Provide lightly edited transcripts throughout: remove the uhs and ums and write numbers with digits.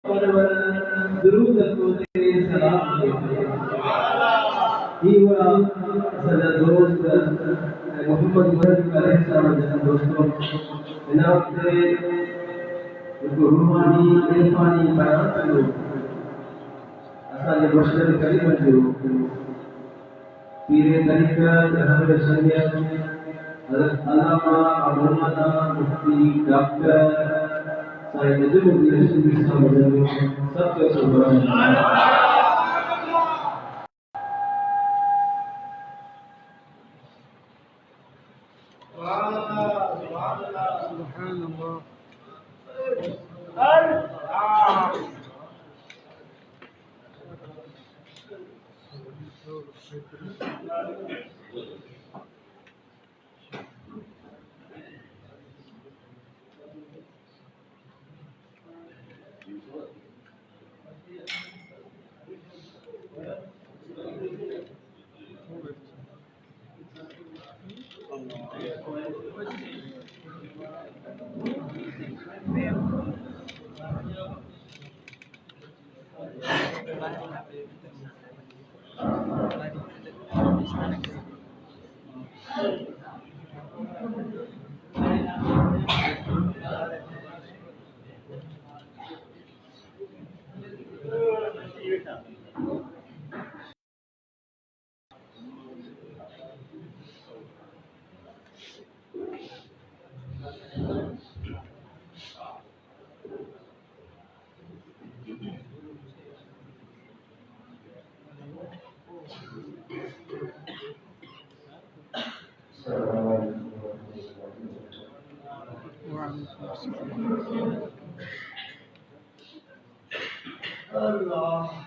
درود کو تیرے سلام یہ ہوا اصل دوست محمد مرد علیہ السلام جناب دوستوں جناب سے روحانی عرفانی بیان کرو اصل بشر کریم جو پیر طریقہ جہاں شریعت حضرت علامہ مولانا مفتی ڈاکٹر سید نجم الدین رشیدی صاحب سب کو سبحان اللہ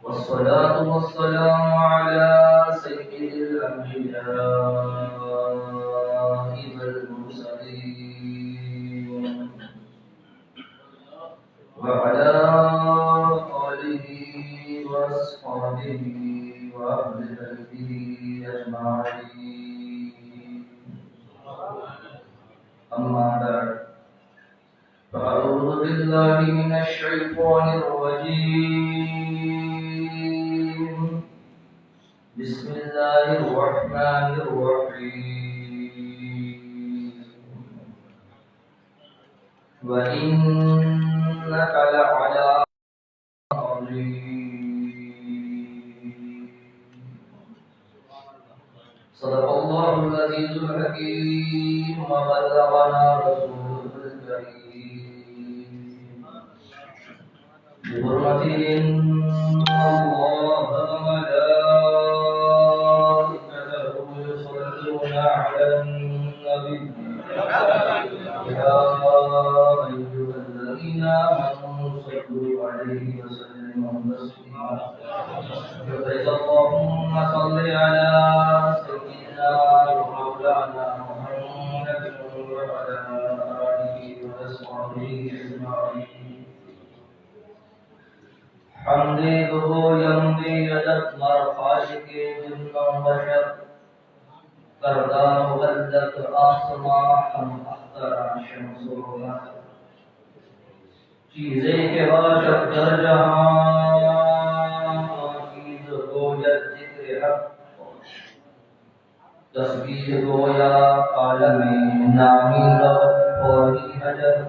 والصلاة والسلام على سيد الأنبياء والمرسلين وعلى آله وأصحابه وأهل بيته أجمعين أما بعد فأعوذ بالله من الشيطان الرجيم بسم الله الرحمن الرحيم وإنك لعلى صدق الله العزيز الحكيم وبلغنا رسوله الكريم بحرمة إن الله وملائكته يصلون على النبي يا أيها الذين آمنوا صلوا عليه وسلموا تسليما اللهم صل على سيدنا ومولانا محمد وعلى آله وأصحابه أجمعين حمدی دو یمدی عدد مرخاشق جن و بشر کردہ مغلق آسمان ہم اخترا شمس و قمر چیزیں کے باشد در جہاں تسبیح گویا عالم نامی لوی حجر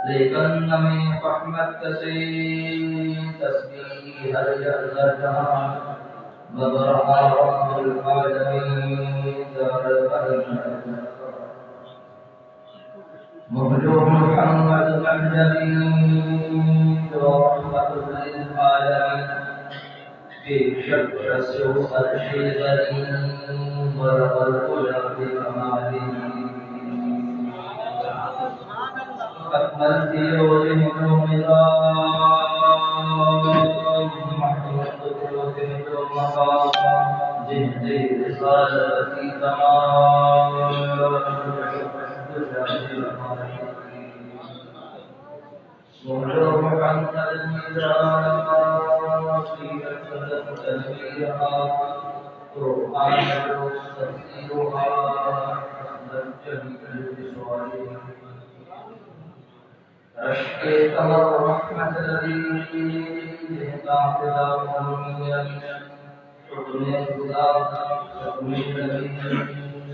لیکن نمی رحمت کسی تسبیح ہر جہاں مگر رب العالمین در مخلوق محمد محجبی ورحمت للعالمین بے شک رسول عرش غریم ورغلق لرد کمالی أكملت يومهم نظام محمد قلوبهم المقام جهدي رسالتي تمام مولو محمد الميزان في أكثر تنبيها قرآن تفسيرها الجميل بسؤالها رشک قمر رحمت الذی جہتا خدا قومیہ حکم خدا حکم نبی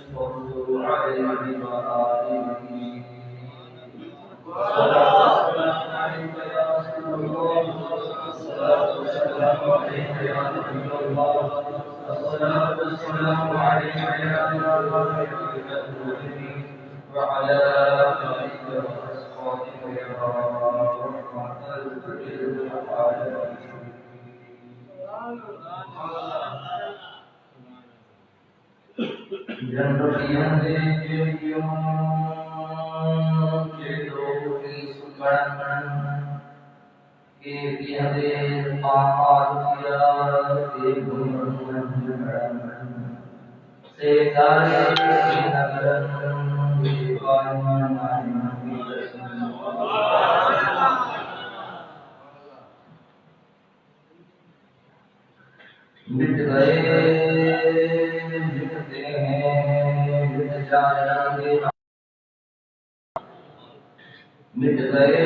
صلو علیہ وآلہ الصلاة والسلام علیک یا نبی اللہ الصلاة والسلام علیک یا نبی اللہ وعلى آلك وأصحابك يا رحمة للعالمين جنرشیاں دے جیوں کے لوگ کی سکڑن کے دیاں دے آہاد کیا دے گھومن جڑن سے دارے نگرن مٹ گئے مٹتے ہیں مٹ جائیں گے مٹ گئے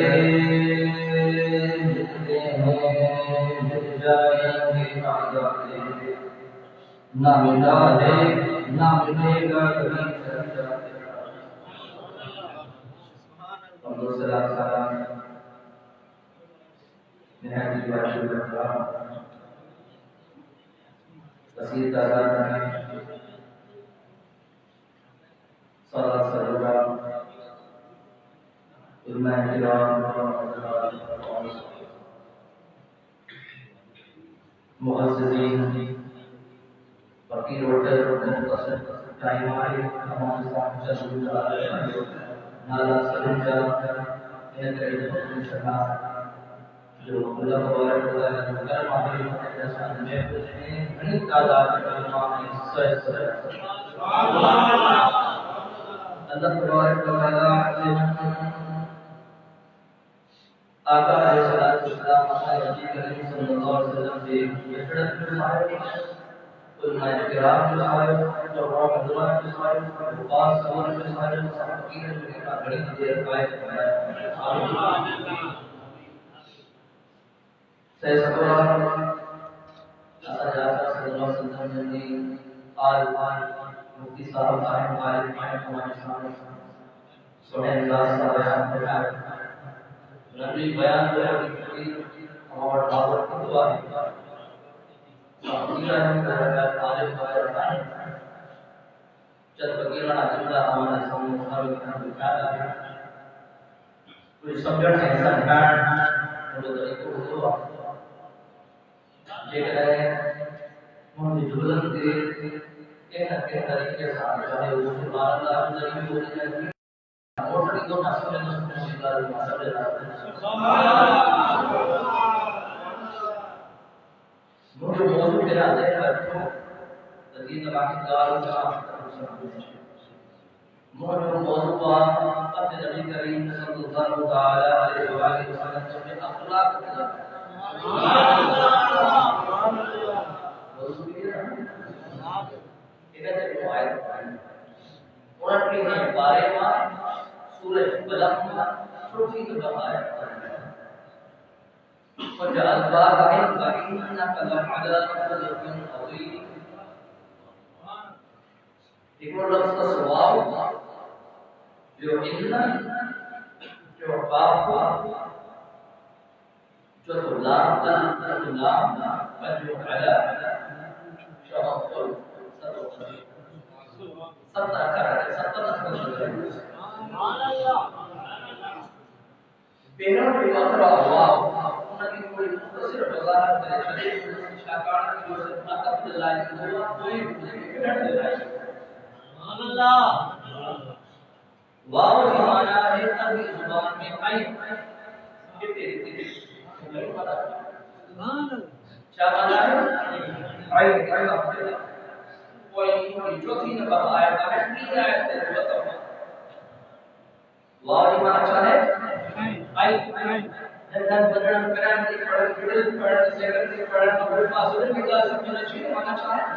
مٹتے ہیں مٹ جائیں گے نہ ملا ہے نہ ملے گا کبھی السلام نہایت واجب اللہ کثیر تعداد میں صلاۃ سلام علماء کرام معززین فقیر وٹر مختصر ٹائم آئے ہمارے ساتھ چل رہا ہے نالا سلم کا جو اللہ تبارک و تعالی نے کرم عظیم ایسا محفوظ میں بڑی تعداد میں علماء نے حصہ اللہ تبارک و تعالی آقا علیہ الصلوۃ والسلام نبی کریم صلی اللہ علیہ وسلم سے یقرت فرمائے علماء کرام کے سائے جو حضرات کے سائے بعض سوال کے سائے فقیر کا بڑی دیر قائم فرمائے سیسکوار اساجازہ صلی اللہ علیہ وسلم نے آل مفتی صاحب قائم ہمارے سامنے سونے انداز کا بیان فرمایا نبی بیان جو ہے ہمارا دعوت کی دعا ہے فقیر ہم کا طالب ہے جب فقیر جملہ ہمارے سامنے سامنے دکھایا ہے کوئی سمجھن ایسا ہے جو طریقہ ہوا یہ کہہ رہے ہیں مجھے جملہ دے کہ طریقے سے چاہے وہ سبحان اللہ اندر بھی ہو جائے اور طریقوں کا سمجھ سبحان مجھے موضوع میرا ذہن رکھو تدین باقی دار کا مجھے موضوع اپنے نبی کریم صلی اللہ تعالی علیہ وآلہ وسلم کے اخلاق کا سبحان اللہ موضوع یہ ہے ایک روایت قرآن کے بارے میں سورہ بلد میں چھوٹی سی آیت اور الباب فإنك لعلى خلق عظيم. ایک اور لفظ کا سواب جو جو باب جو لام جو علا شرط پہلا بمقر اللہ انہوں کی کوئی مختصر وضاحت کرے شریف شاکار کی جو سے عقب دلائی کوئی منٹ دلائی سبحان اللہ. واو کا معنی ہے عربی زبان میں عین کتنے نہیں پتہ سبحان اللہ کیا معنی ہے عین کا کوئی چوتھی نمبر آیت ہے تین آیت ہے واو کا معنی کیا ہے عین dan benar benar di pada second di pada nomor masuk di kelas sembilan sini mana cara?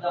the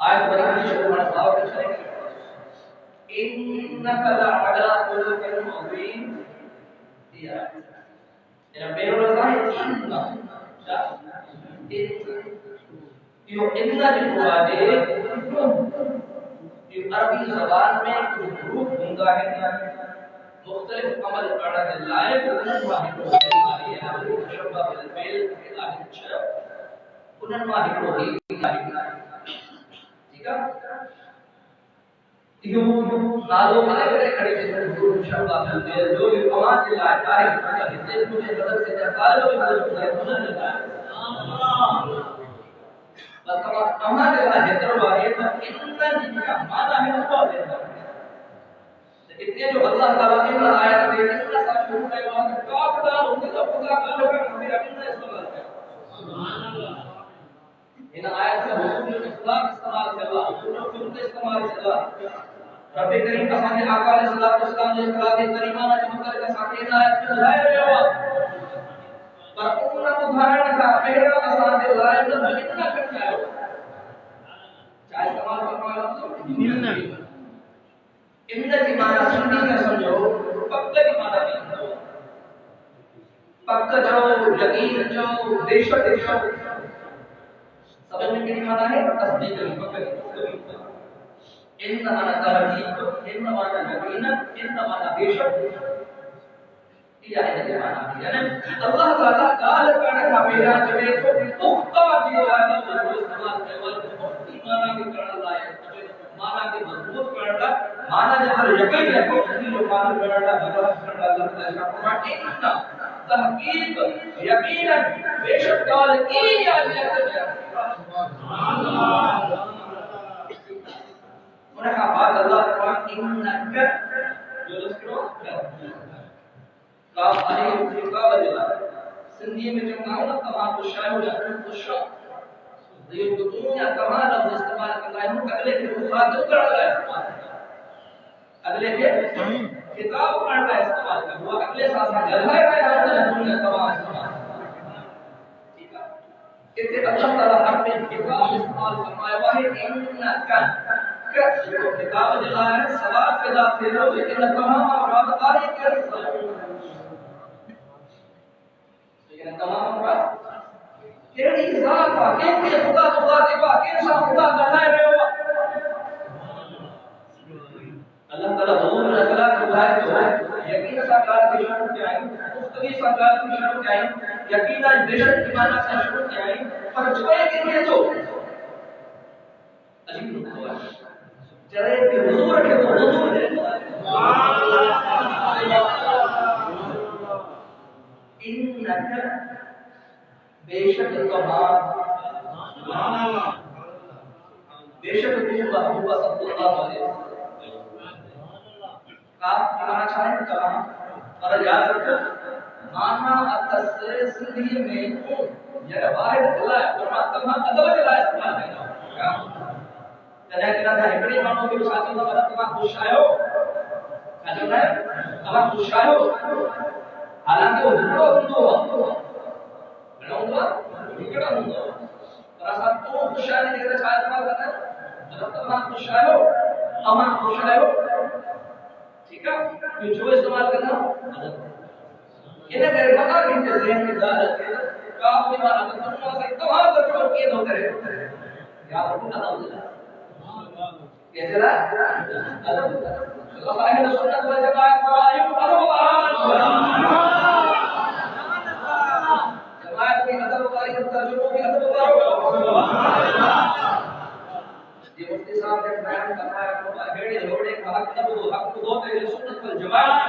آیت بڑی شروع میں واو کے چلے انک لعلی خلق عظیم دیا یہ میرے رضا ہے ان جو مراد ہے یہ عربی زبان میں کچھ حروف ہوتا ہے مختلف عمل کرنے کے لائق انہوں واحد ہوتی ہے شبہ بالفعل کے لائق انہوں واحد ہوتی ہے یہ نالو میں کھڑے تھے انشاءاللہ چلتے ہیں جو یہ قوات کے لائق ہے کہ مجھے بدل سے جکالو بدل سے انہوں نے لگا بس ہمارے لائق ہے دربا ہے تو اتنا جن کا معنی ہے وہ دیتا ہے اتنے جو اللہ تعالیٰ نے آیت میں اتنا سا شروع ہے وہاں سے کافدار ہوتے تو خدا کا لوگ میرا اتنا استعمال ہے سبحان اللہ ان آیت سے حضور اخلاق استعمال سے اللہ حضور کے استعمال سے اللہ رب کریم کا ساتھ آقا علیہ السلام نے اخلاق کریمہ نے مطلب کا ساتھ ان آیت میں ظاہر ہوا پر ان ادھارن کا پہلا ساتھ لائن میں اتنا کرتا ہے چاہے استعمال فرمایا ان کی معنی سنی کا سمجھو پکا کی معنی نہیں پکا جو یقین جو بے شک جو سمجھ میں کیا معنی ہے تصدیق کی پکا ان معنی تحقیق ان معنی یقین ان معنی بے شک یہ ہے یہ معنی یعنی اللہ تعالی قال کرنے کا میرا جو پختہ جو ہے وہ استعمال ہے وہ معنی بھی کرنا لائق معنی کے مضبوط کرنا معنی جب یقین ہے کہ جو معنی کرنا برداشت کرنا اللہ تعالی کا فرمان تحقیق یقینا بے شک قال کی یاد ہے سبحان اللہ انہاں کا بعد اللہ فرمان انک جو لسکرو کاف علیہ کا وجہ سندھی میں جو نام تمام کو شامل ہے تو شاء یہ دنیا تمام لفظ استعمال کرنا ہے اگلے کے مخاطب کرنا ہے استعمال اگلے کے کتاب پڑھنا ہے استعمال کرنا وہ اگلے ساتھ جلوہ ہے دنیا تمام استعمال ٹھیک ہے کہ اللہ تعالی ہر میں کتاب استعمال فرمایا ہوا ہے انک کتاب جلا ہے ثواب کے ذات سے لو لیکن تمام افراد قاری کر لیکن تمام افراد تیری ذات کا کہ خدا خدا دیوا کیسا خدا کرنا ہے وہ اللہ تعالی حضور اخلاق کو ہے جو یقین سرکار کی شروع کیا ہے مفتوی سرکار کی شروع کیا ہے یقینا بشر کی معنی سے شروع کیا ہے پر جو ہے کہ یہ جو عجیب نقطہ ہے چلے کہ حضور کے تو حضور ہے انک بے شک تمام سبحان اللہ بے شک محبوب صلی اللہ علیہ وسلم آپ کہنا چاہیں کلام اور یاد رکھو مانا اتسے سندھی میں یہ واحد چلا ہے پرماتما ادب چلا استعمال کرنا کیا کہنا تھا ہکڑی مانو کہ ساتھی کا مدد تمام خوش آئے ہو کیا جو ہے تمام خوش آئے ہو حالانکہ وہ ہکڑا ہوا ہکڑا ہوا اور ساتھ تو خوش آنے کے لیے چاہے تمام کرنا ہے تمام خوش آئے ہو تمام خوش آئے ہو ٹھیک ہے کہ جو استعمال کرنا ادب انہیں میرے بتا کہ ذہن میں دار ہے کاف میں مانا تو تم سے تمام بچوں کے دو کرے یا رب اللہ یہ چلا ادب اللہ اہل سنت والجماعت قائم ادب جماعت میں ادب قائم ترجمہ میں ادب یہ مفتی صاحب نے بیان کروایا کہ ہیڑے لوڑے کا حق دو اہل سنت والجماعت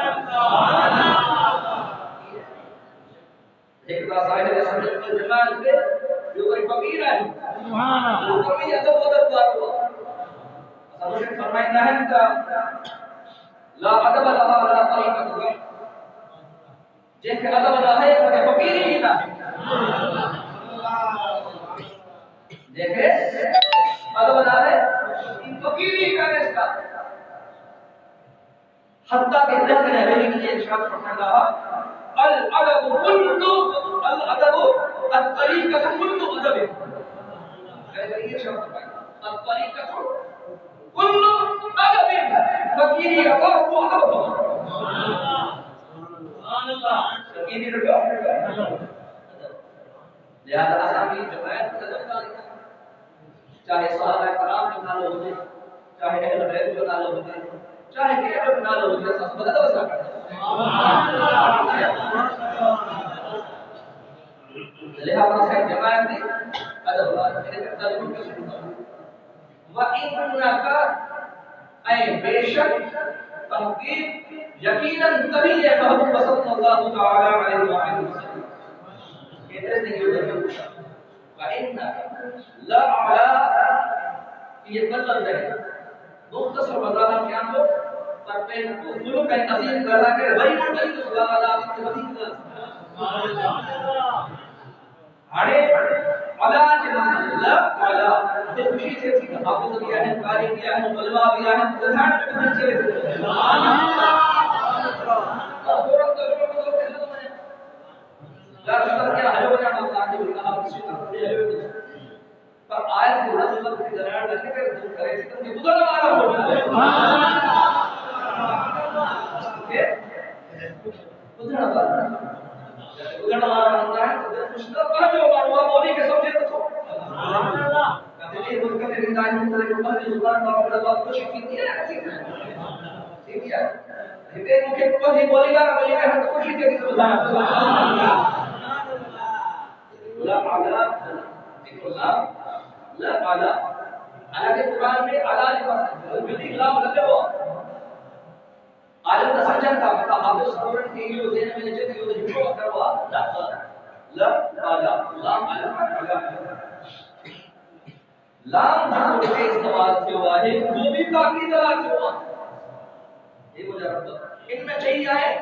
ایک دا صاحب سنت والجماعت کے جو کوئی فقیر ہے سبحان اللہ وہ بھی ادب دار ہوا سمجھ فرمائنا ہے کہ لا ادب لها ولا طريقه جن کے ادب نہ ہے وہ فقیر ہی نہ دیکھے ادب نہ ہے فقیر ہی کا اس کا حتیٰ کہ نبی نے ہمیں یہ ارشاد فرمایا الادب كل الادب الطريقه كل ادب یہ ارشاد فرمایا الطريقه كل ادب فقیری ادب کو ادب سبحان اللہ فقیری ادب لہذا اسامی جماعت کا ادب چاہے صحابہ کرام کے نال ہو جائے چاہے اہل بیت کے نال ہو جائے چاہے کہ نال ہو جائے سب ادب وسا سبحان اللہ لہذا سے جماعت نے ادب ادب کو شروع وَإِنَّكَ اے بے شک تحقیق یقیناً تبھی ہے محبوب صلی اللہ تعالی علیہ وسلم کہتے ہیں یہ وَإِنَّكَ لَعَلَىٰ یہ مطلب ہے مختصر وضاحت کیا ہو پر پہ ملک کا عظیم کرا کہ وہی نہیں تو اللہ تعالی کی وسیلہ سبحان اللہ ہڑے علاج اللہ علی جو خوشی سے تھی حافظ کیا ہے قاری کیا ہے علماء کیا ہے گزار میں بچے سبحان اللہ اور تو جو کہتے ہیں یا شکر کیا ہے وہ جان اللہ کے بنا آپ کی شکر پر آیت کو رسول کی ذرا لگے کہ تم کرے تم کے گزر والا ہو سبحان اللہ گزر والا گزر والا ہوتا ہے کچھ نہ پہنچو اور بولی کے سمجھے تو سبحان اللہ کہتے ہیں وہ کہتے ہیں دائیں میں کو بہت زبان اور بڑا خوش کی ہے ٹھیک ہے یہ مجھے کوئی بولی گا بولی ہے تو خوشی کے سبحان اللہ لا اعلی اللہ لا اعلی حالانکہ قرآن میں اعلی لفظ جدی لا مطلب ہو عالم سمجھن کا مطلب آپ سورن کے یہ ذہن میں جدی ہو جو کروا لا اعلی لا لام دھن کے استعمال سے ہوا ہے وہ بھی باقی دلال سے ہوا یہ مجرد ان میں چاہیے ہے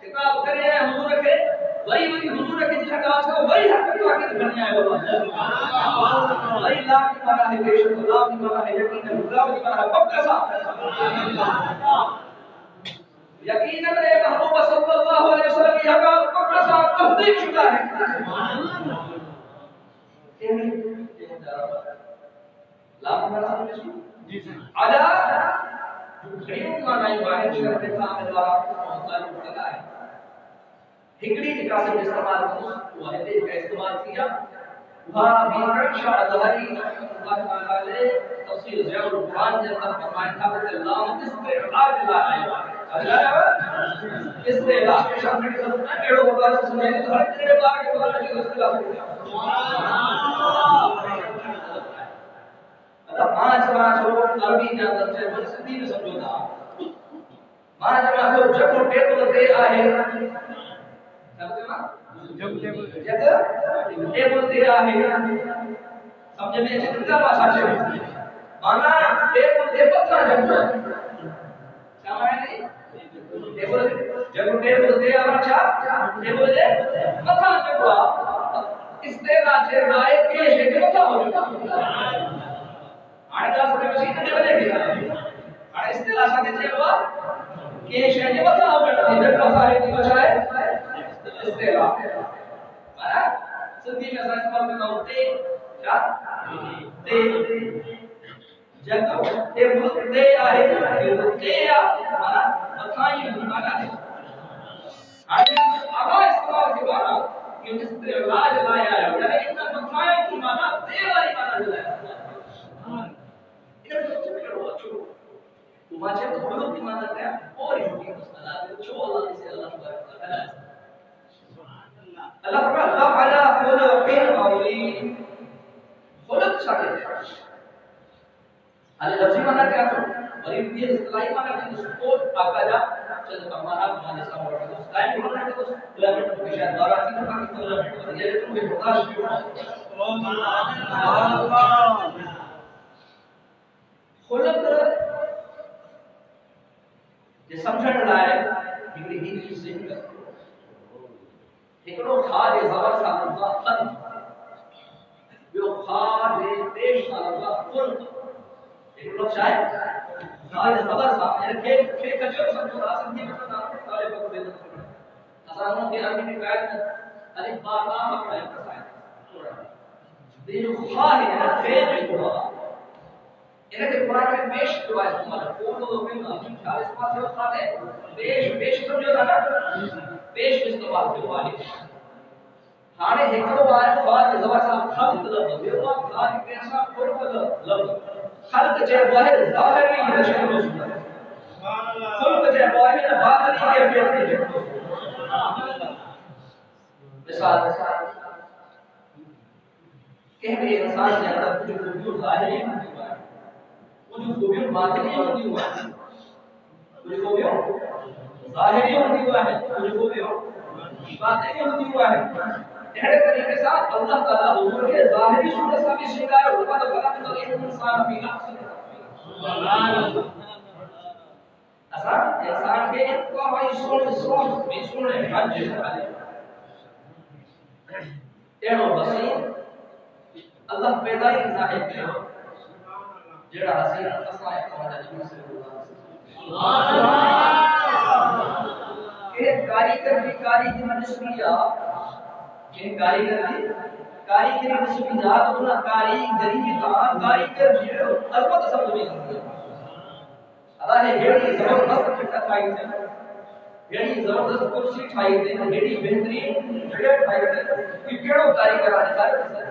کتاب کرے ہیں حضور کے وہی حضور کے جس کا ہے وہی حق کا کے بننے آئے ہوا وہی لا کی معنی ہے بے شک لا کی معنی ہے یقین اللہ کی معنی ہے پکا سا یقینا اے محبوب صلی اللہ علیہ وسلم یہ کا پکا سا تصدیق شدہ ہے سبحان اللہ لا معنی جی علا خیر معنی واحد شرط کامل والا مطلب ہے ہکڑی کا سے استعمال وہ ہے کا استعمال کیا وہاں بھی رکشا ظاہری اللہ تعالی تفسیر ضیاء القرآن کے اندر فرمایا تھا کہ اللہ اس پہ علاج لا اس پہ علاج کے شامل کے ساتھ ایڑو ہوگا سنے تو ہر تیرے بار کے بارے میں اس کا پانچ لوگ عربی کے اندر سے بڑی سندھی میں سمجھو تھا پانچ لوگ جب ٹیبل پہ آئے ٹیبل دے آئے سمجھ میں چندہ باشا چھے مانا ٹیبل دے پتھر جب کیا معنی ٹیبل جب ٹیبل دے اچھا ٹیبل دے متھا چکوا استعلا تھے رائے کے ہے متھا ہو آڑ کا سب مشین نے بنے گیا آڑ استعلا ساتھ تھے ہوا کہ ہے متھا ہو بیٹھا ادھر کا سارے کی بچائے استعلا مانا سندھی میں سچ بات میں ہوتے کیا تے جب ٹیبل دے آئے تے مانا متھائی مانا ہے آواز استعمال کی بارا کہ استعلاج لایا ہے یعنی اتنا مطمئن کی مانا دے والی مانا جلایا انہیں تو سب کرو اچھو تو باچے تو خلق کی مانا کیا اور ہی ہوگی مستلات جو اللہ سے اللہ مبارک ہے اللہ تعالیٰ خلق عظیم خلق شاکر ہے لفظی مانا کیا تو اور یہ اصطلاحی مانا کہ سپورٹ آقا جا چند ہمارا ہمارے سامنے ہے اس ٹائم ہونا ہے تو کلومیٹر کی شاید 12 کلومیٹر یہ تو بھی برداشت سبحان اللہ خلق یہ سمجھن لائے ہکڑی ہی چیز سے ہکڑو خاج زبر سا اللہ خلق جو خاج پیش اللہ خلق ایک لوگ شاید خاج زبر سا یعنی کہ کچھو سمجھو راسم کی مطلب طالب کو دے دیں اسانوں کے عربی میں قائد الف با تا حق ہے دین خواہ ہے خیر جو ہوا انہیں کہ قرآن میں پیش دعا استعمال کو تو میں خیال اس بات سے وقت ہے پیش سمجھو تھا نا پیش استعمال کی دعا ہے ہانے ہکڑو آئے خواہ زبر سا خلق لفظ یہ وقت خواہ پیسا خلق لفظ خلق جے واحد ظاہری ہے شکل و صورت خلق جے واحد باطنی ہے کیفیت ہے مثال کہ بھی انسان کے اندر کچھ خوبیوں ظاہری ہوتی ہوا ہے کچھ خوبیوں باطنی ہوتی ہوا ہے کچھ خوبیوں ظاہری ہوتی ہوا ہے کچھ خوبیوں باطنی ہوتی ہوا ہے ایسے طریقے سے اللہ تعالیٰ حضور کے ظاہری صورت سے بھی شکایت ہوگا تو خلق تو ایک انسان بھی انسان کے انتہائی سونے حج ہے ایڑو بسین اللہ پیدا ہی ظاہر کیا جڑا حسین اسماء خواجہ جی سے سبحان اللہ کہ کاریگر کی کاریگری نسبیہ کہ کاریگری نسبیہ تو نہ کاریگری کا کاریگر جو عظمت سمجھ نہیں آتی اللہ نے ہیڑی زبردست فٹا ٹھائی تھے ہیڑی زبردست کرسی ٹھائی تھے ہیڑی بہترین جگہ ٹھائی تھے کہ کیڑو کاریگر آنے کار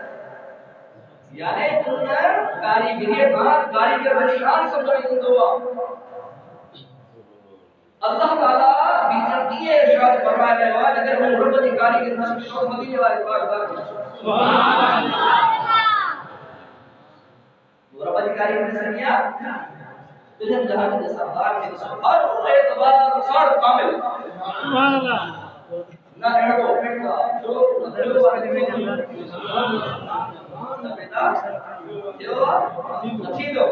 یعنی تنر کاریگری کا کاریگر نشان سمجھ نہیں دوا اللہ تعالیٰ بیجتی ہے ارشاد فرمائے لے وہاں اگر وہ رب کی کاریگر نشان شوق مدینے والے پاک سبحان اللہ رب کی کاریگر نشان دنیا جہان کے سردار کے سردار ہر اعتبار ساڑھ کامل سبحان اللہ نہ ایڑو پیٹا جو والے میں نہ پیتا جو نتھی دو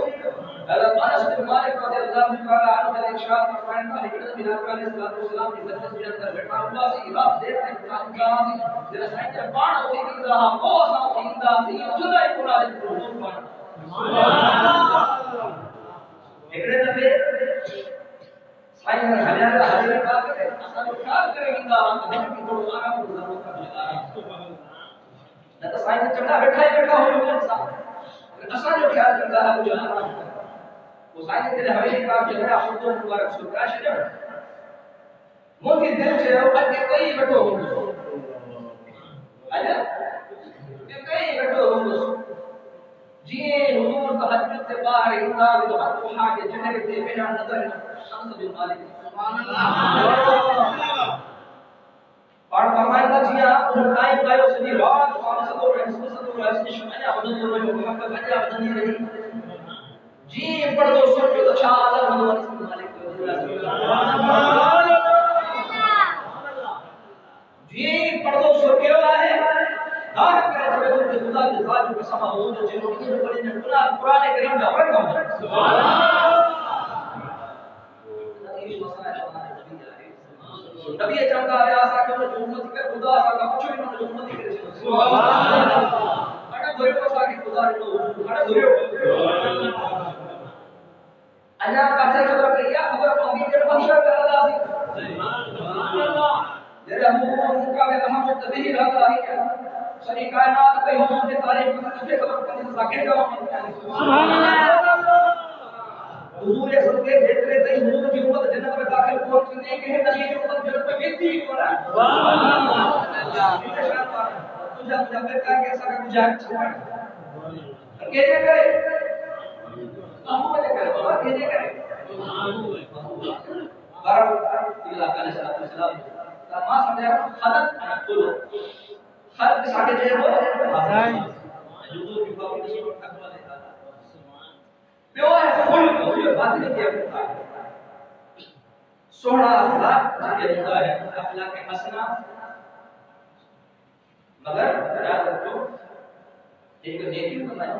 حضرت انس بن مالک رضی اللہ تعالی عنہ کا ارشاد فرمائے علی بن ابی طالب علیہ السلام کی مجلس میں اندر بیٹھا ہوا سی رات دیر تک کام سی جس نے پان ہوتی کی رہا وہ سا زندہ سی جدا قرآن حضور پڑھ سبحان اللہ ایکڑے دفعے سائیں نے ہزار حاضر کا کرے اساں خیال کرے گا ہم دن کی تھوڑا آرام کو ضرورت ہے نہ تو سائیں چڑھا بیٹھا ہو گیا انسان اساں جو خیال کرتا ہے وہ جانا وہ سائیں تیرے ہمیشہ کا جگہ ہم تو مبارک سرکار شجر ممکن دل سے وہ اگے کوئی بیٹھو ہو اجا کہ کئی بیٹھو ہو جی حضور تہجد سے باہر امداد تو اٹھا کے چہرے سے میرا نظر شمس بن مالک سبحان اللہ اور فرمایا جی آپ ان ٹائم گئے سنی رات اور صدور رسول صدور رسول شمعہ عبداللہ جو محمد بن عبداللہ رہی جی پڑھ دو سن جو اچھا اللہ محمد بن مالک سبحان اللہ جی پڑھ دو سن کیوں ہے دار کرے تو خدا کی ذات کی قسم ہو جو چلو یہ بڑے نے قرآن کریم کا ورکم سبحان اللہ یہ مسائل ہمارے نبی نبی چاہتا ہے آسا کہ انہوں نے امت کے خدا آسا کا کچھ بھی انہوں نے امت کے سبحان اللہ اڑا دھرے کو سا کہ خدا نے اڑا دھرے انا کہتے خبر پہ یا خبر کو امید کے بخشا کر رہا سی سبحان اللہ میرے ابو کا میں کہاں متبی رہا ہے ساری کائنات پہ ہوں نے تاریخ میں تجھے خبر کرنے سے آگے جاؤ سبحان اللہ حضور صدقے جتنے تے حضور کی امت جنت میں داخل پہنچنے کے ہیں نبی کی امت جنت میں گئی کو نا سبحان اللہ تجھے جب کا کیسا کا گزار چھوڑ کہنے کرے ہم نے کرے بابا کہنے کرے بارہ علاقہ علیہ السلام ما سمجھا خلق انا کلو خلق ساڈے جے وہ حضور کی بابا کی اکبر ہے بیو ہے کوئی بات نہیں کیا سونا اخلاق یہ ہوتا ہے اخلاق حسنہ مگر یاد رکھو ایک نیکی کرنا ہے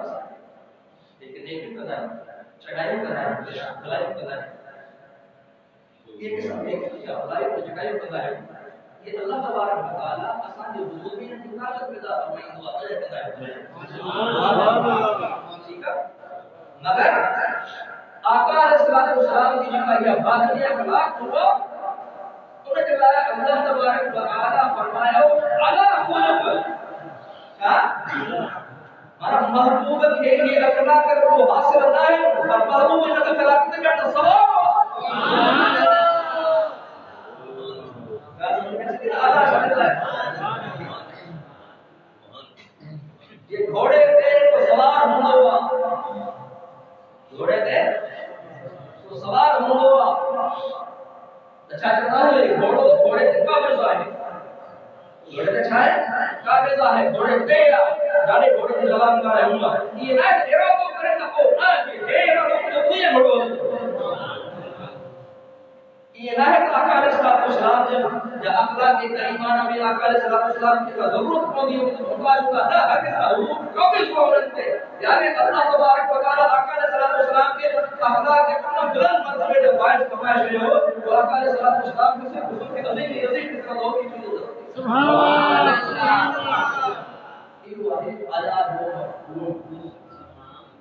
ایک نیکی کرنا ہے چڑھائی کرنا ہے بھلائی کرنا ہے یہ قسم ایک بھلائی کو چڑھائی کرنا ہے یہ اللہ تبارک و تعالی آسان جو حضور نے طاقت پیدا فرمائی دعا کرتا ہے سبحان اللہ ٹھیک ہے مگر آقا علیہ السلام کی جو یہ بات ہے اخلاق کو انہوں نے کہا اللہ تبارک و تعالی فرمایا الا خلق کیا ہمارا محبوب کے یہ اخلاق کو حاصل نہ ہے اور محبوب نے اخلاق سے کہتا ثواب سبحان اللہ یہ گھوڑے تھے تو سوار ہونا ہوا گھوڑے تھے تو سوار ہونا ہوا اچھا چلتا ہے گھوڑے تھے کابل ہے گھوڑے تھے چھائے کابل ہے گھوڑے تھے جانے گھوڑے تھے لگان کا ہے ہوا یہ نہ تیرا تو کرے تکو نہ تیرا تو جو کوئی گھوڑو یہ نہ ہے کہ آقا علیہ السلام جب یا اخلاق کے کریمانہ میں آقا علیہ السلام کی ضرورت پڑی ہو تو محتاج ہوگا نہ ہر کس حضور کبھی صورت ہے یعنی اللہ تبارک و تعالی آقا علیہ السلام کے اخلاق کے اتنا بلند مرتبے جو باعث فرمائش رہے ہو وہ آقا علیہ السلام کے صرف حضور کی عظیم کی طرح لوگ کی چیز سبحان اللہ یہ ہوا ہے آزاد ہو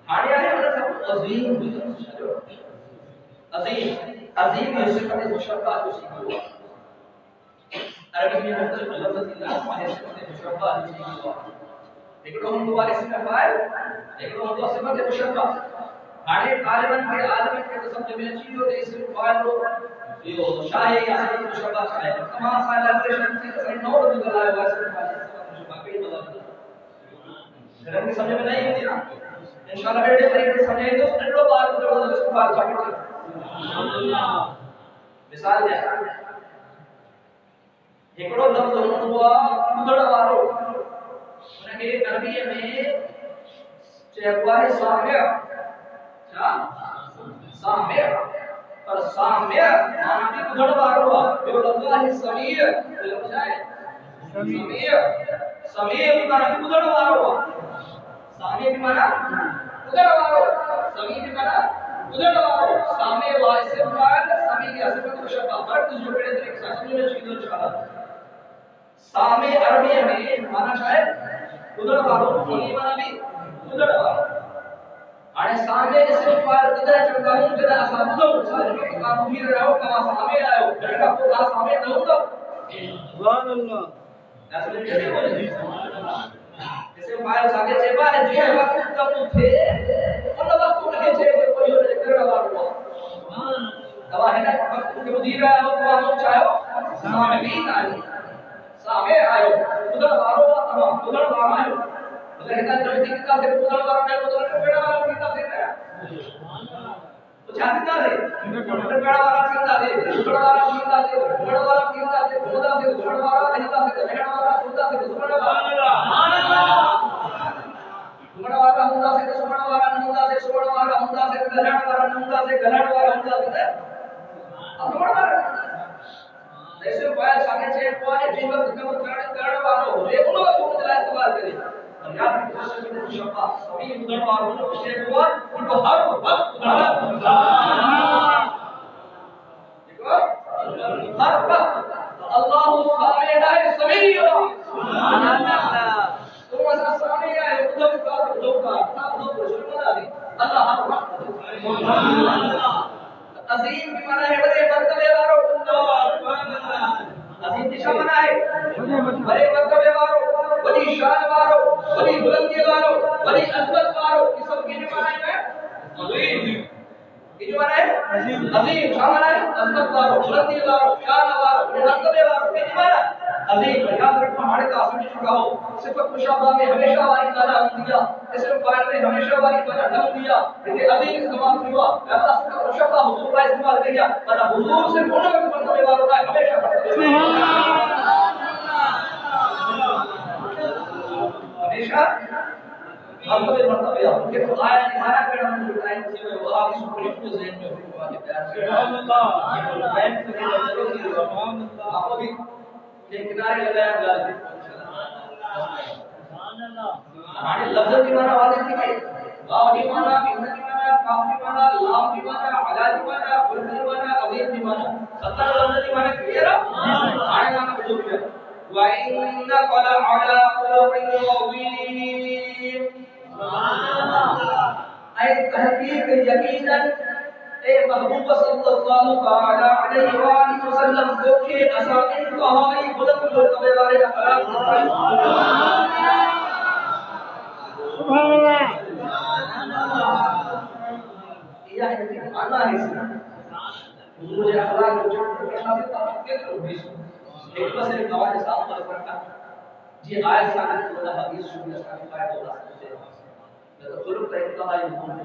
ہاڑیا ہے اللہ عظیم عظیم عظیم یہ صفت مشرفہ جو سیکھی ہوا عربی میں مختلف لفظ اللہ ماہر صفت مشرفہ جو سیکھی ہوا لیکن ہم دو اسم فاعل لیکن ہم دو صفت مشرفہ ہاڑے غالباً کے عالم کے قسم جو میں چیز ہوتے اسم فاعل ہو یہ شاہی یا صفت مشرفہ چاہے تمام سائل اپریشن سے کسی نور جو دلائے ہوا صفت مشرفہ کئی بلا گھر میں سمجھ میں نہیں ہوتی نا انشاءاللہ بیٹے طریقے سمجھیں تو انڈو بار جو اس کو بار چاہتے مثال دیا ایکڑو لفظ ہوا مدڑ وارو انہیں کہ عربی میں چہوا ہے سامع کیا سامع پر سامع معنی بھی مدڑ وارو ہوا جو لفظ ہے سمیع لفظ ہے سمیع سمیع بھی معنی بھی مدڑ وارو ہوا سامع بھی معنی مدڑ وارو سمیع بھی معنی ادھر واو سامنے والا سے مراد سامنے کی اصل میں مشابہ فرق جو بڑے طریقے سے سمجھنے میں چیز انشاءاللہ سامنے عربی میں معنی شاید ادھر واو یہ معنی بھی ادھر واو اور سامنے اس سے مراد ادھر چلتا ہوں جدا اصل ادھر سارے کے کام بھی رہے ہو کما سامنے آئے ہو جڑا کو کا سامنے نہ ہوتا سبحان اللہ اصل میں یہ بولے سبحان اللہ جیسے فائل ساگے سے بارے جے وقت کب تھے ان وقت ان کے سے کوئی اور کرنا ہوا سبحان اللہ ہے نا وقت کے مدیر ہے وہ تو چاہو سامعین آئے سامع آئے ادھر وارو تمام ادھر وارو آئے اگر ہتا جو سیکھتا سے ادھر وارو ہے ادھر پیڑا والا سیکھتا سے سبحان اللہ تو جانتا ہے ادھر پیڑا والا سیکھتا ہے ادھر والا سیکھتا ہے ادھر والا سیکھتا ہے خدا سے ادھر والا رہتا سے ادھر والا سنتا سے سبحان اللہ سبحان والا ہوندا سے سبحان والا ہوندا سے سبحان والا ہوندا سے گلہڑ والا ہوندا سے گلہڑ والا ہوندا سے سبحان والا ایسے پایا ساگے سے پوائے جیون کم کرنے والا ہو یہ انہوں کو مطلع استعمال کرے اور یاد رکھیں کہ شفا سبھی مدن والوں سے ہوا ان کو ہر وقت دیکھو ہر وقت اللہ سامع ہے سمیع سبحان اللہ تو مسا سامع ہے ادھر کا سب لوگ شرمندہ دی اللہ ہر وقت سبحان اللہ عظیم کی معنی ہے بڑے مرتبے والوں سبحان اللہ عظیم کی معنی ہے بڑے مرتبے والوں بڑی شان والوں بڑی بلندی والوں بڑی عظمت والوں یہ سب کی معنی ہے عظیم یہ معنی ہے عظیم شان ہے عظمت والوں بلندی والوں شان والوں بڑے مرتبے والوں یہ معنی عظیم یاد رکھنا ہمارے کا سمجھ چکا ہو صفت مشابہ میں ہمیشہ والی تعالی ہم دیا اسم فاعل میں ہمیشہ والی تعالی ہم دیا کہ عظیم استعمال ہوا اللہ صفت مشابہ حضور کا استعمال کیا انا حضور سے کون کا مرتبے والا ہے ہمیشہ ہمیشہ مرتبے والا کہ تو آیا ہمارا پیڑ ہم بتائیں کہ وہ آپ اس کو کو ذہن میں ہوا کہ پیار سبحان اللہ بیان کرنے والوں کی سبحان اللہ آپ بھی ایک کنارے لگایا گیا سبحان اللہ ہمارے لفظ کی معنی واضح تھی کہ واو کی معنی بن کی معنی کاف کی معنی لام کی معنی علا کی معنی قل کی معنی عظیم کی معنی 70 لفظ کی معنی کلیئر ہے ہمارے معنی کو جو ہے وَإِنَّكَ لَعَلَى خُلُقٍ عَظِيمٍ سبحان اللہ اے تحقیق یقیناً اے محبوب صلی اللہ علیہ وآلہ وسلم جو کہ اساں انتہائی بلند مرتبے والے اخلاق سبحان اللہ یہ ہے کہ اللہ ہے حضور اخلاق جو کہنا سے تعلق کے لوگ ایک بس ایک نواز صاحب پر کرتا جی آیت ثابت ہوتا حدیث سنت کا فائدہ ہوتا ہے تو خلق کا انتہائی مقام ہے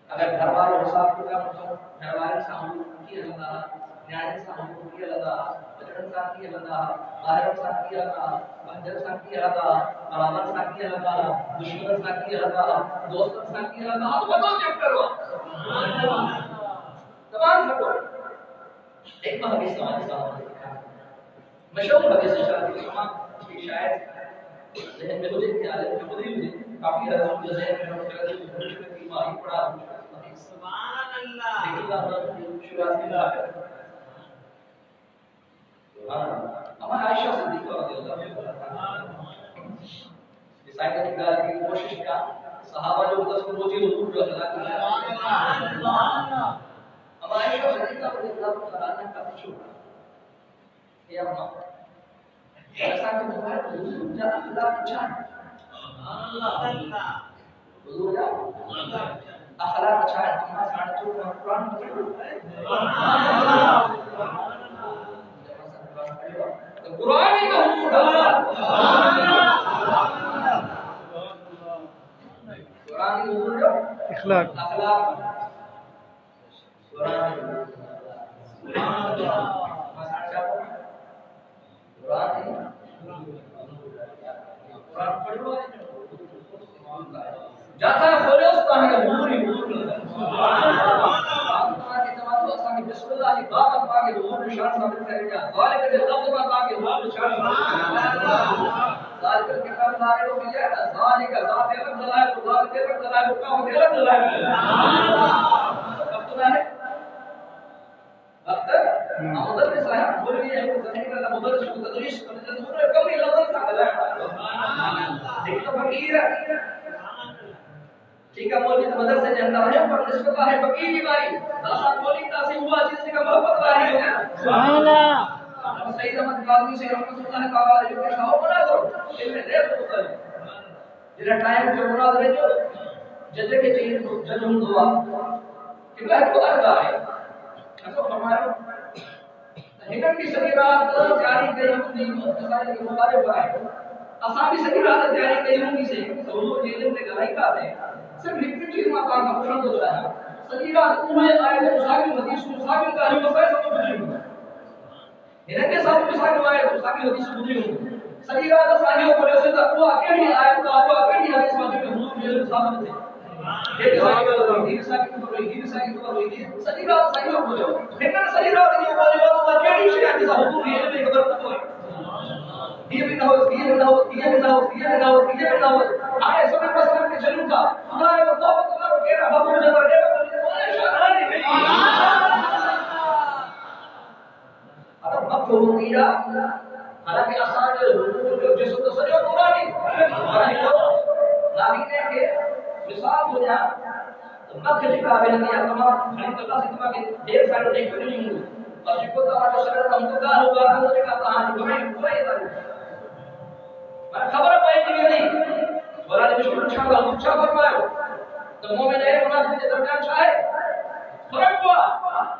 اگر گھر والوں کے ساتھ کا گھر والے سامنے کی اللہ نیاز سامنے کی اللہ بچڑن ساتھ کی اللہ باہر ساتھ کی اللہ بہجر ساتھ کی اللہ برابر ساتھ کی اللہ دشمن ساتھ کی اللہ دوست ساتھ کی اللہ اب بتاؤ چیک کرو سبحان اللہ تمام کرو ایک حدیث ہمارے سامنے مشہور حدیث شاہد امام کی شاید ذہن میں مجھے خیال ہے کہ خود ہی کافی حدیثوں کے ذہن میں مجھے کی ماہی پڑھا سبحان اللہ شروعات کی بات ہے ہمارا عائشہ صدیقہ رضی اللہ عنہا ڈیسائیڈ کرنے کی کوشش کیا صحابہ جو دس روزی حضور جو ادا کیا سبحان اللہ ہمارا عائشہ صدیقہ رضی اللہ عنہا کا پوچھا یا ماں ایسا کہ ہمارا حضور جا اللہ پوچھا سبحان اللہ حضور جا اخلاق اچھا ہے ہمارا ساڑھے چوک قرآن مطلب ہے قرآن ہی کا حضور قرآن ہی حضور جو اخلاق قرآن قرآن پڑھو جاتا کھولے اس کا ہے حضور ہی حضور سبحان اللہ کے تمام اساں کی بسم اللہ کی بات پا کے حضور کی شان ثابت کرے گا ذالک کے لفظ میں پا کے حضور کی شان سبحان اللہ ذالک کے کام لائے ہو گیا ذالک ذات الگ دلائل ذالک الگ دلائل کا ہو الگ دلائل سبحان اللہ اب تو ہے وقت مدرس صاحب بول رہی ہے کہ زمین کا مدرس کو تدریس کرنے سے کم ہی لفظ کا دلائل سبحان اللہ ایک تو فقیر ہے ٹھیک ہے مولوی مدرسے کے اندر ہے پر نسبت ہے فقیر کی باری داسا مولوی تاسی ہوا جس کا محبت باری ہو گیا سبحان اللہ سید احمد قادری سے رحمۃ اللہ تعالی علیہ کے شاہ بنا دو علم دیر ہوتا ہے جڑا ٹائم جو مراد ہے جو جدے کے چیز جنم دعا کہ وہ کو اردا ہے تو فرمایا ہن کی صدی رات جاری کئی ہوندی مسائل کے مطابق ہے اساں بھی صدی رات جاری کئی ہوندی سے حضور جی نے گلائی کا ہے صرف ایک چیز میں کہا پسند ہوتا ہے صدی رات میں آئے مشاغل حدیث مشاغل کا ہے مسائل سب بجلی ہوں ہن کے ساتھ مشاغل آئے مشاغل حدیث بجلی ہوں صدی رات صحیح کو سے تقوا اکیلی آیت کا وہ اکیلی حدیث میں حضور جی نے ثابت ہے یہ صحیح صدی رات صحیح ہو جو ہن صدی رات یہ بولے تو اکیلی شے کی حضور یہ بھی خبر کو ہے یہ بھی نہ ہو یہ نہ ہو یہ نہ ہو یہ نہ ہو یہ نہ ہو آئے سب مسلم کے جنوں کا ہمارے توبہ کرو کہ رب مجھے دے اب وقت ہو گیا زمین کے مثال ہو جا مکھ جگہ بے نیا تمام ہری طرح سے تمام کے ڈھیر سارے نہیں کوئی نہیں ہوں بس کو تو ہمارا سر ہم تو کا ہوگا تو جگہ کہانی بھائی پورا یہ میں خبر پائی کہ نہیں بولا نے مشکل چھا اچھا فرمایا تو مومن ہے منافق کے درمیان چھا ہے فرق ہوا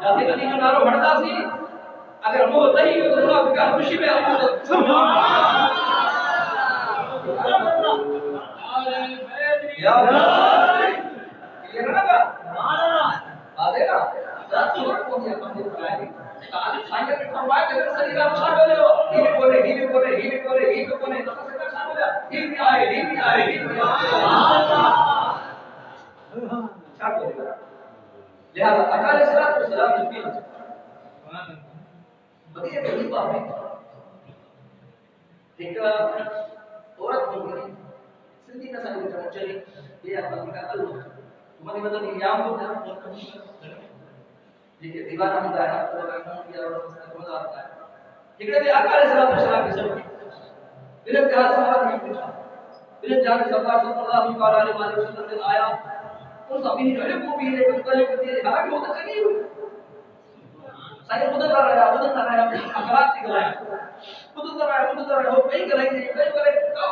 جیسے کدی جو نارو ہٹتا سی اگر وہ نہیں ہو تو منافق کا خوشی میں سبحان اللہ یا اللہ یہ رہا گا آدھے گا ذات سورت کو دیا بندے بنائے گی سائنگر نے فرمایا کہ اگر صحیح آپ شاہ بولے ہو ہی بھی بولے ہی بھی بولے ہی بھی بولے ہی بھی بولے تو سکتا شاہ بولے ہی بھی آئے ہی بھی آئے ہی بھی آئے شاہ بولے گا لہذا اکال السلام جبکی بڑی بڑی بات ہے ایک عورت ہو گئی سندھی نسل کی طرف چلی یہ اپنی کا قلب تمہاری مدد ایام کو جانا یہ دیوانہ ہوتا ہے تو لگا کیا اور مزہ آتا ہے ٹھیک ہے اکال السلام کی سب پھر کہا صحابہ نے پوچھا پھر جان سرکار صلی اللہ علیہ وسلم نے آیا تو سبھی جو ہے وہ بھی لیکن کل کہتے ہیں ہاں کیوں تو چلی ہوئی saya butuh darah akhirat tinggal butuh darah ho kei kare kau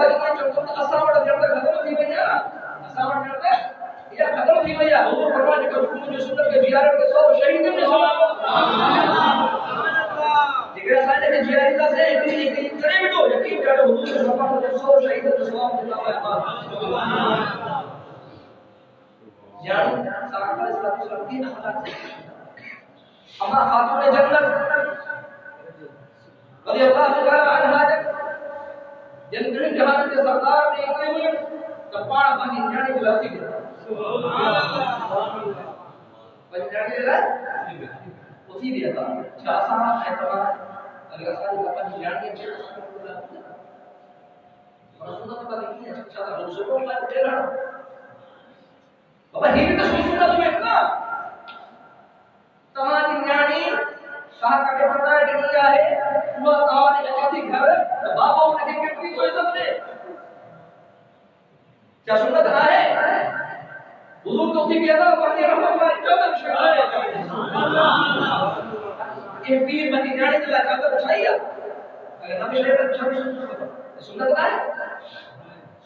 دلیاں چونکہ اساوڑ جڑ ختم تھی ویا اساوڑ جڑ یا ختم تھی ویا حضور فرمایا کہ جو سنت کے زیارت کے 100 شہید نے سبحان اللہ دیگر سائے کہ زیارت سے ایک کرے بیٹو یقین کرو حضور کے فرمان کے 100 شہید نے ثواب ملتا ہے سبحان اللہ یعنی سرکار صلی اللہ علیہ وسلم کی اخلاق اما خاتون جنت رضی اللہ تعالی عنہا جن گرین جہان کے سردار نے ایک ہوئے کپاڑ پانی جانے کو لاتی گیا سبحان اللہ بچ جانے لگا اسی دیا تھا چھاسا اعتبار اگر ساری کپاڑ جانے کے رسول اللہ کا لکھی ہے چھاسا رسولوں کا دے رہا بابا ہی بھی تو سننا تمہیں اتنا تمہاری نیانی کہا کہ پتہ ہے کہ کیا ہے وہ تمہاری اچھی گھر بابا انہیں کتنی کوئی عزت دے کیا سنت نہ ہے حضور تو اسی کہتا پڑھتے رحمت اللہ چودہ شکر یہ پیر بنی نیانی چلا چودہ بچھائیا اگر نبی شریف سنت نہ ہے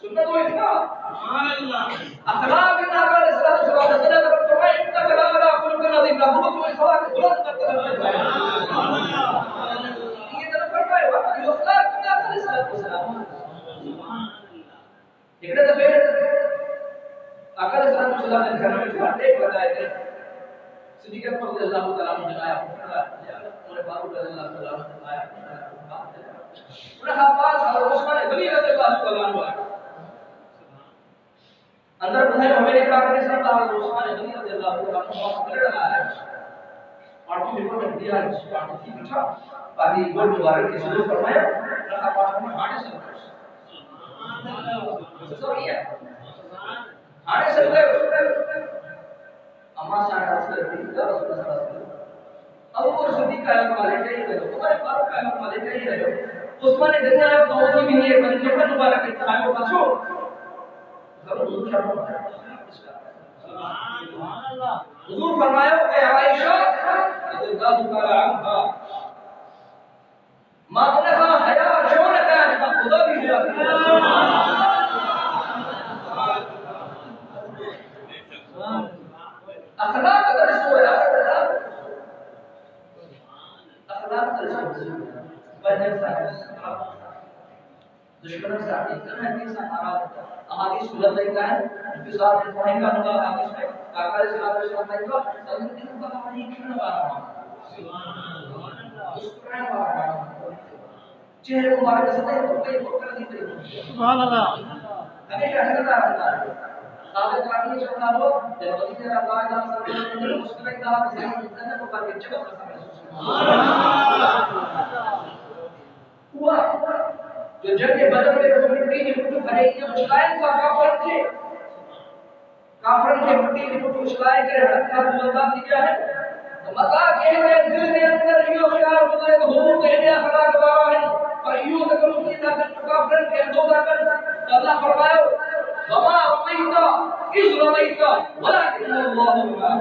سنت وہ اتنا سبحان اللہ اخلاق کے نام پر اسلام سلام سجدہ پر فرمائے ان کا کلام اللہ خلق العظیم لا محمد و اخلاق بلند کرتے ہیں یہ طرف فرمائے وہ اخلاق کے نام پر اسلام سلام سبحان اللہ ایک دفعہ آقا علیہ السلام نے گھر میں باتیں بتائے تھے صدیق اکبر رضی اللہ تعالی عنہ نے آیا اور فاروق رضی اللہ تعالی عنہ نے آیا انہیں خاص اور عثمان غنی رضی اللہ تعالی عنہ اندر بھائی ہمیں ایک بار کے ساتھ عثمان غنی رضی اللہ تعالی عنہ کر رہا ہے اور تو میرے کو دیا ہے پارٹی کی بچا باقی گول مبارک کے سلوک فرمایا رکھا پاس میں ہاڑے سے سبحان اللہ تو یہ ہاڑے سے اما شاہ رسول اللہ صلی اللہ علیہ وسلم ابو بکر صدیق کا والے کہے گئے عمر فاروق کا والے کہے گئے عثمان غنی آیا تو وہ بھی ہے بندے پر مبارک کے کھائے کا چھو سبحان اللہ حضور فرمایا کہ عائشہ رضی اللہ تعالی عنہا ما انها حیا شون كان خدا بھی ہے اخلاق درس ہوا اخلاق درس بہن صاحب دشمنوں سے آتی کرنا ہے انسان ناراض ہوتا ہے احادیث سنت لکھا ہے جو ساتھ میں پڑھیں گا ہوگا حدیث میں آقا علیہ السلام نے کہا سبھی دن کا ہماری کھڑا رہا سبحان اللہ چہرے مبارک سے تو کوئی فکر نہیں کرے سبحان اللہ ہمیشہ حضرت رہتا ہے صحابہ کرام نے کہا ہو جب ولی اللہ تعالی صلی اللہ علیہ وسلم نے مسلمان کا صحیح جنت کو کر کے جگہ پر سبحان اللہ ہوا جو جنگ بدر میں رسول کی مٹھی بھرے یہ مشکائن کا کافر تھے کافر کے مٹھی کی مٹھی مشکائے کے حق کا مزہ کیا ہے مزہ کے ہے دل کے اندر یہ خیال ہوتا ہے کہ حضور کہنے اخلاق دارا ہے اور یوں کہ تم کی طاقت کافر کے اندر کر اللہ فرمایا وما رميت إذ رميت ولكن الله رمى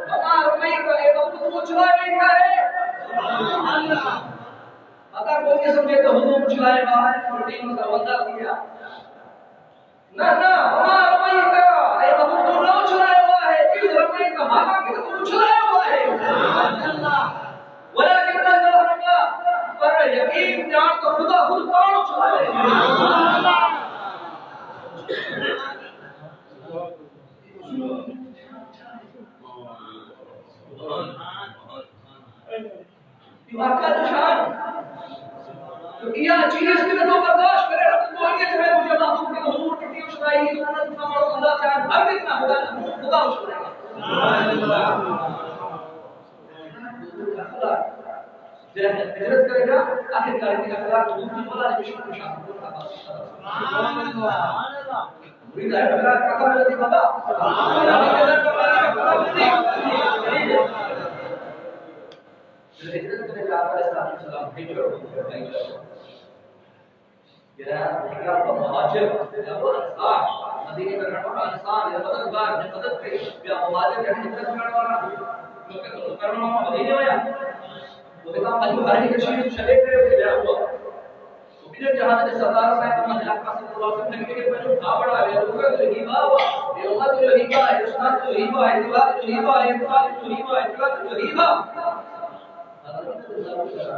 وما رميت اے وقت تو چلائے نہیں ہے سبحان اللہ اگر کوئی سمجھے تو حضور چلائے گا اور دین کا وعدہ کیا نہ وما رميت اے وقت تو نہ چلائے ہوا ہے إذ رميت ہاں کہ تو چلائے ہوا ہے سبحان اللہ ولكن الله رمى پر یقین جان تو خدا خود پاؤں چلائے سبحان اللہ واقعہ نشان تو کیا چیز کی تو برداشت کرے رب کو یہ جو ہے مجھے معلوم کہ حضور کی اشرائی تو نہ تمہارا اللہ چاہے ہر کتنا خدا اشرے گا سبحان اللہ ہجرت کرے گا آخر کار کی اخلاق حضور کی مولا نے مشکل شان سبحان اللہ مرید ہے اخلاق کا کام نہیں بابا سبحان اللہ ہجرت کرنے کا آپ علیہ السلام یہ مہاجر یا وہ انصار مدینے میں رہنے والا انصار یا مددگار نے مدد کی یا مہاجر یا ہجرت کرنے والا جو کرنے والا مدینے میں وہ کہا مجھے بھاری کی شریف چلے گئے کہ کیا ہوا تو بھی Dia jahat ada saudara saya teman jelaka sekolah saya ke penuh awal awal bukan tu hiba dia orang tu hiba ustaz tu hiba itu hiba itu hiba kalau kita tahu cara